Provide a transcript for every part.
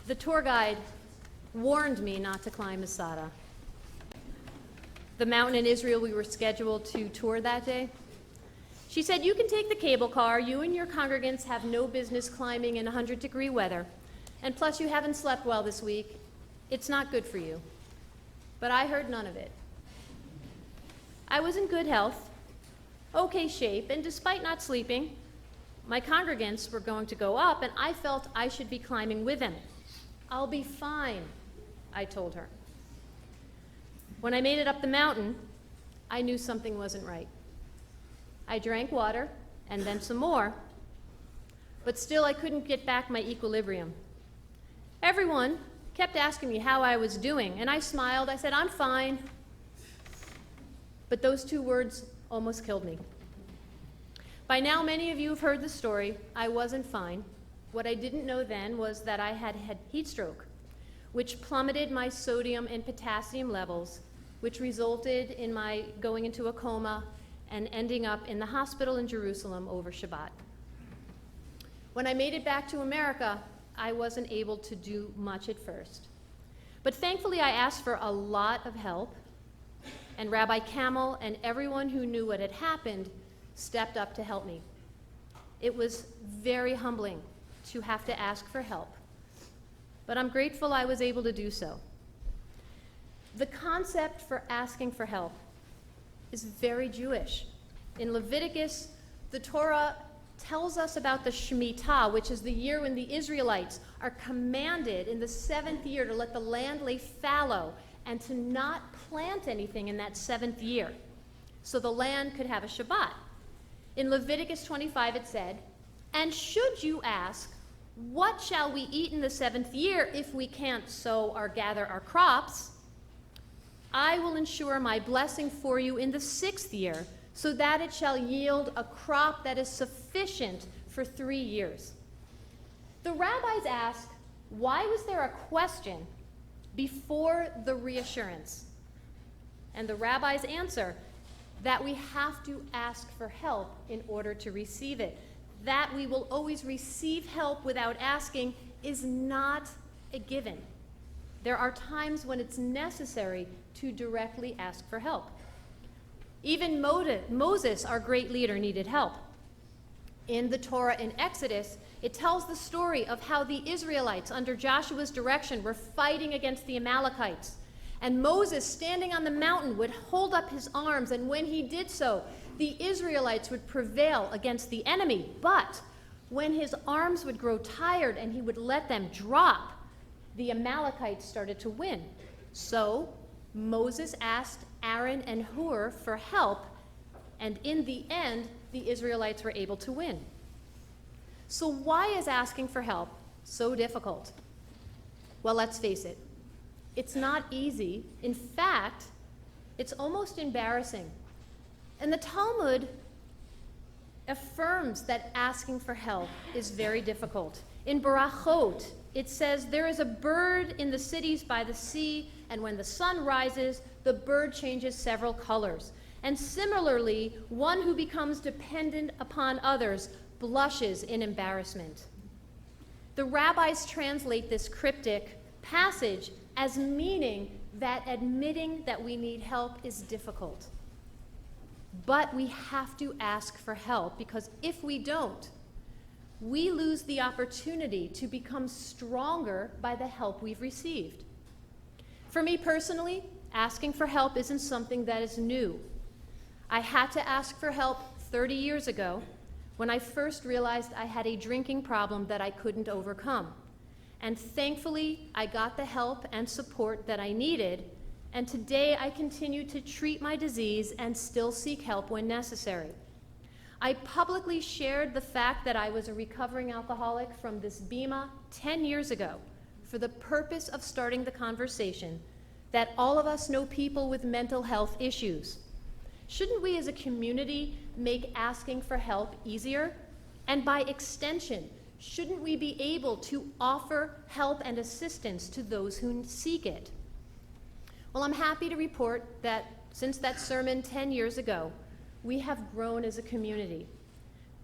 The tour guide warned me not to climb Masada, the mountain in Israel we were scheduled to tour that day. She said, "You can take the cable car. You and your congregants have no business climbing in 100-degree weather. And plus, you haven't slept well this week. It's not good for you." But I heard none of it. I was in good health, okay shape, and despite not sleeping, my congregants were going to go up, and I felt I should be climbing with them. "I'll be fine," I told her. When I made it up the mountain, I knew something wasn't right. I drank water, and then some more, but still I couldn't get back my equilibrium. Everyone kept asking me how I was doing, and I smiled. I said, "I'm fine." But those two words almost killed me. By now, many of you have heard the story. I wasn't fine. What I didn't know then was that I had heat stroke, which plummeted my sodium and potassium levels, which resulted in my going into a coma and ending up in the hospital in Jerusalem over Shabbat. When I made it back to America, I wasn't able to do much at first. But thankfully, I asked for a lot of help, and Rabbi Camel and everyone who knew what had happened stepped up to help me. It was very humbling to have to ask for help, but I'm grateful I was able to do so. The concept for asking for help is very Jewish. In Leviticus, the Torah tells us about the Shemitah, which is the year when the Israelites are commanded in the 7th year to let the land lay fallow and to not plant anything in that 7th year, so the land could have a Shabbat. In Leviticus 25 it said, "And should you ask, what shall we eat in the 7th year if we can't sow or gather our crops? I will ensure my blessing for you in the 6th year, so that it shall yield a crop that is sufficient for 3 years." The rabbis ask, why was there a question before the reassurance? And the rabbis answer that we have to ask for help in order to receive it. That we will always receive help without asking is not a given. There are times when it's necessary to directly ask for help. Even Moses, our great leader, needed help. In the Torah in Exodus, it tells the story of how the Israelites, under Joshua's direction, were fighting against the Amalekites. And Moses, standing on the mountain, would hold up his arms, and when he did so, the Israelites would prevail against the enemy. But when his arms would grow tired and he would let them drop, the Amalekites started to win. So Moses asked Aaron and Hur for help, and in the end, the Israelites were able to win. So why is asking for help so difficult? Well, let's face it. It's not easy. In fact, it's almost embarrassing. And the Talmud affirms that asking for help is very difficult. In Barachot, it says, "There is a bird in the cities by the sea, and when the sun rises, the bird changes several colors. And similarly, one who becomes dependent upon others blushes in embarrassment." The rabbis translate this cryptic passage as meaning that admitting that we need help is difficult. But we have to ask for help, because if we don't, we lose the opportunity to become stronger by the help we've received. For me personally, asking for help isn't something that is new. I had to ask for help 30 years ago when I first realized I had a drinking problem that I couldn't overcome. And thankfully, I got the help and support that I needed, and today I continue to treat my disease and still seek help when necessary. I publicly shared the fact that I was a recovering alcoholic from this bima 10 years ago for the purpose of starting the conversation that all of us know people with mental health issues. Shouldn't we as a community make asking for help easier? And by extension, shouldn't we be able to offer help and assistance to those who seek it? Well, I'm happy to report that since that sermon 10 years ago, we have grown as a community.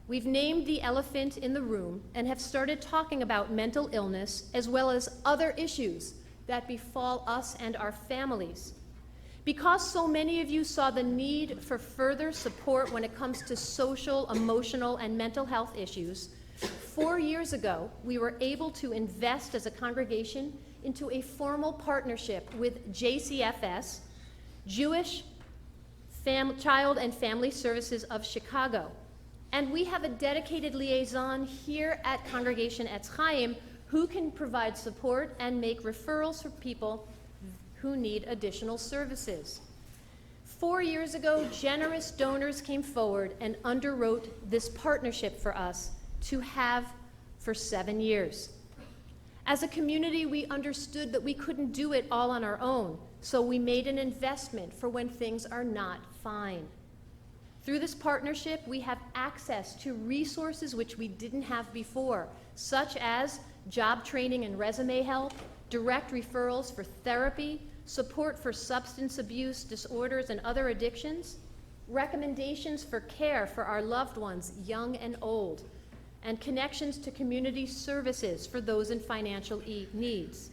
We've named the elephant in the room and have started talking about mental illness as well as other issues that befall us and our families. Because so many of you saw the need for further support when it comes to social, emotional, and mental health issues, 4 years ago, we were able to invest as a congregation into a formal partnership with JCFS, Jewish Child and Family Services of Chicago. And we have a dedicated liaison here at Congregation at Chaim who can provide support and make referrals for people who need additional services. 4 years ago, generous donors came forward and underwrote this partnership for us to have for 7 years. As a community, we understood that we couldn't do it all on our own, so we made an investment for when things are not fine. Through this partnership, we have access to resources which we didn't have before, such as job training and resume help, direct referrals for therapy, support for substance abuse disorders and other addictions, recommendations for care for our loved ones, young and old, and connections to community services for those in financial needs,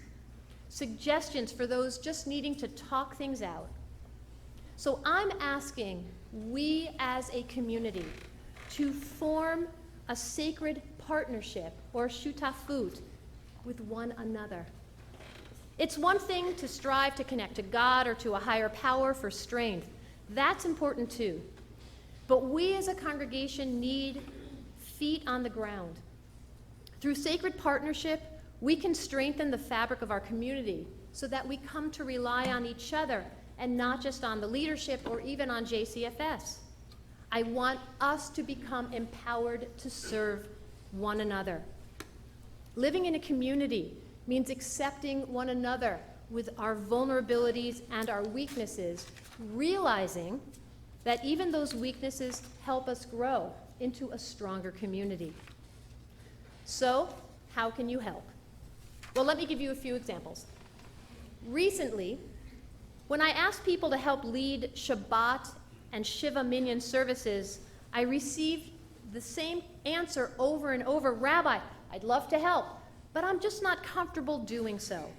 suggestions for those just needing to talk things out. So I'm asking we as a community to form a sacred partnership or shutafut with one another. It's one thing to strive to connect to God or to a higher power for strength. That's important too. But we as a congregation need feet on the ground. Through sacred partnership, we can strengthen the fabric of our community so that we come to rely on each other and not just on the leadership or even on JCFS. I want us to become empowered to serve one another. Living in a community means accepting one another with our vulnerabilities and our weaknesses, realizing that even those weaknesses help us grow into a stronger community. So, how can you help? Well, let me give you a few examples. Recently, when I asked people to help lead Shabbat and Shiva Minyan services, I received the same answer over and over: Rabbi, I'd love to help, but I'm just not comfortable doing so.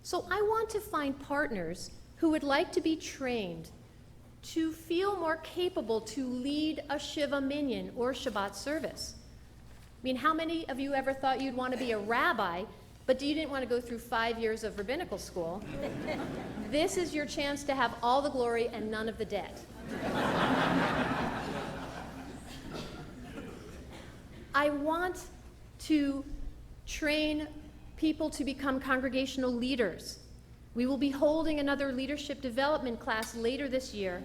So I want to find partners who would like to be trained to feel more capable to lead a Shiva Minyan or Shabbat service. I mean, how many of you ever thought you'd want to be a rabbi, but you didn't want to go through 5 years of rabbinical school? This is your chance to have all the glory and none of the debt. I want to train people to become congregational leaders. We will be holding another leadership development class later this year,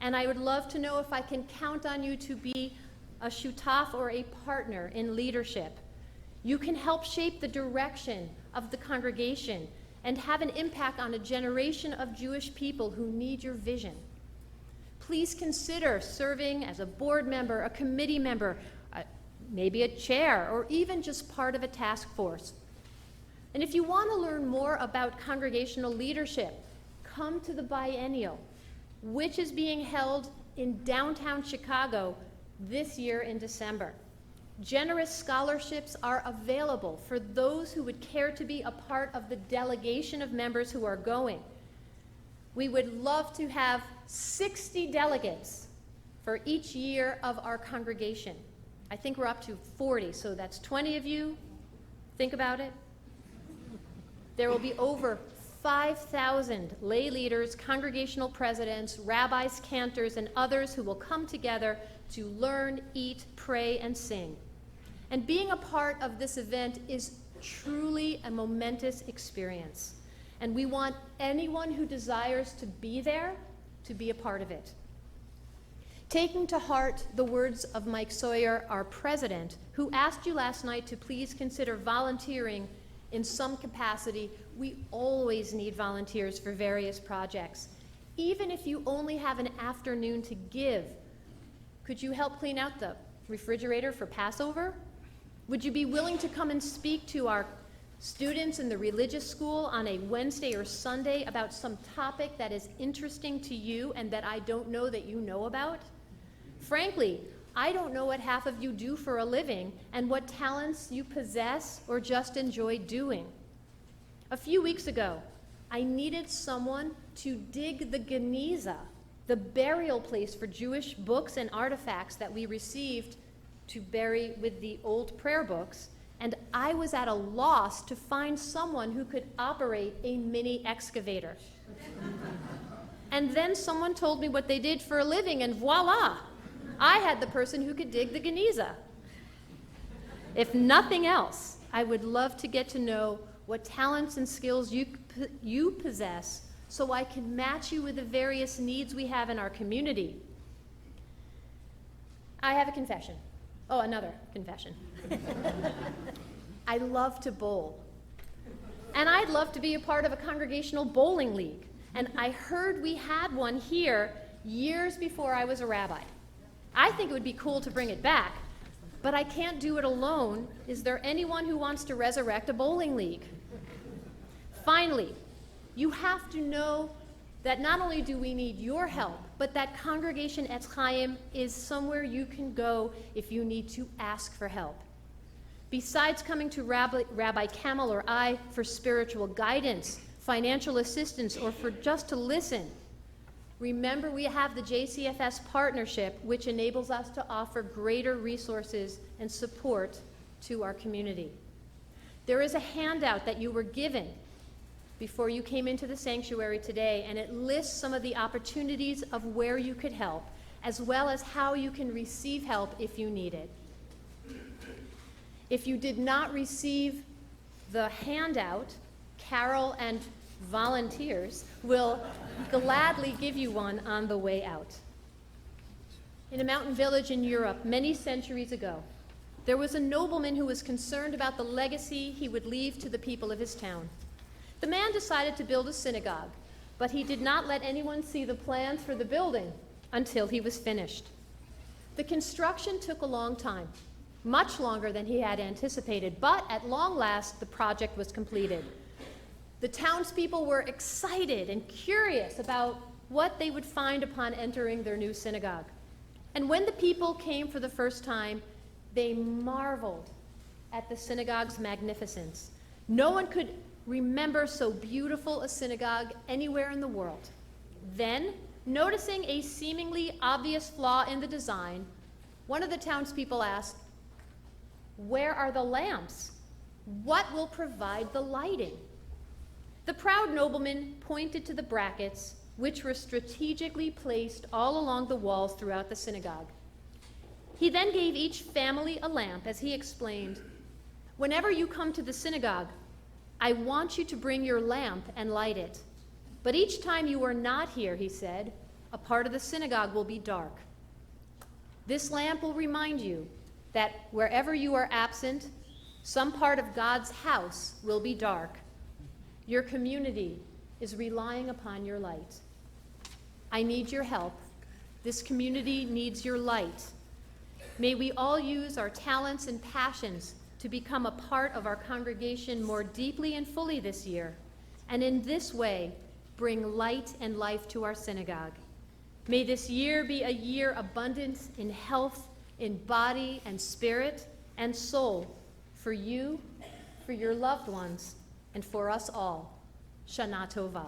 and I would love to know if I can count on you to be a shutaf or a partner in leadership. You can help shape the direction of the congregation and have an impact on a generation of Jewish people who need your vision. Please consider serving as a board member, a committee member, maybe a chair, or even just part of a task force. And if you want to learn more about congregational leadership, come to the biennial, which is being held in downtown Chicago this year in December. Generous scholarships are available for those who would care to be a part of the delegation of members who are going. We would love to have 60 delegates for each year of our congregation. I think we're up to 40, so that's 20 of you. Think about it. There will be over 5,000 lay leaders, congregational presidents, rabbis, cantors, and others who will come together to learn, eat, pray, and sing. And being a part of this event is truly a momentous experience. And we want anyone who desires to be there to be a part of it. Taking to heart the words of Mike Sawyer, our president, who asked you last night to please consider volunteering in some capacity, we always need volunteers for various projects. Even if you only have an afternoon to give, could you help clean out the refrigerator for Passover? Would you be willing to come and speak to our students in the religious school on a Wednesday or Sunday about some topic that is interesting to you and that I don't know that you know about? Frankly, I don't know what half of you do for a living and what talents you possess or just enjoy doing. A few weeks ago, I needed someone to dig the geniza, the burial place for Jewish books and artifacts that we received to bury with the old prayer books, and I was at a loss to find someone who could operate a mini excavator. And then someone told me what they did for a living, and voila, I had the person who could dig the geniza. If nothing else, I would love to get to know what talents and skills you possess so I can match you with the various needs we have in our community. I have a confession. Oh, another confession. I love to bowl. And I'd love to be a part of a congregational bowling league. And I heard we had one here years before I was a rabbi. I think it would be cool to bring it back, but I can't do it alone. Is there anyone who wants to resurrect a bowling league? Finally, you have to know that not only do we need your help, but that Congregation Etz Chaim is somewhere you can go if you need to ask for help. Besides coming to Rabbi Camel or I for spiritual guidance, financial assistance, or for just to listen, remember we have the JCFS partnership, which enables us to offer greater resources and support to our community. There is a handout that you were given before you came into the sanctuary today, and it lists some of the opportunities of where you could help, as well as how you can receive help if you need it. If you did not receive the handout, Carol and volunteers will gladly give you one on the way out. In a mountain village in Europe many centuries ago, there was a nobleman who was concerned about the legacy he would leave to the people of his town. The man decided to build a synagogue, but he did not let anyone see the plans for the building until he was finished. The construction took a long time, much longer than he had anticipated, but at long last the project was completed. The townspeople were excited and curious about what they would find upon entering their new synagogue. And when the people came for the first time, they marveled at the synagogue's magnificence. No one could remember so beautiful a synagogue anywhere in the world. Then, noticing a seemingly obvious flaw in the design, one of the townspeople asked, "Where are the lamps? What will provide the lighting?" The proud nobleman pointed to the brackets, which were strategically placed all along the walls throughout the synagogue. He then gave each family a lamp, as he explained, "Whenever you come to the synagogue, I want you to bring your lamp and light it. But each time you are not here," he said, "a part of the synagogue will be dark. This lamp will remind you that wherever you are absent, some part of God's house will be dark. Your community is relying upon your light. I need your help. This community needs your light. May we all use our talents and passions to become a part of our congregation more deeply and fully this year, and in this way, bring light and life to our synagogue. May this year be a year abundant in health, in body and spirit and soul, for you, for your loved ones, and for us all. Shana Tova.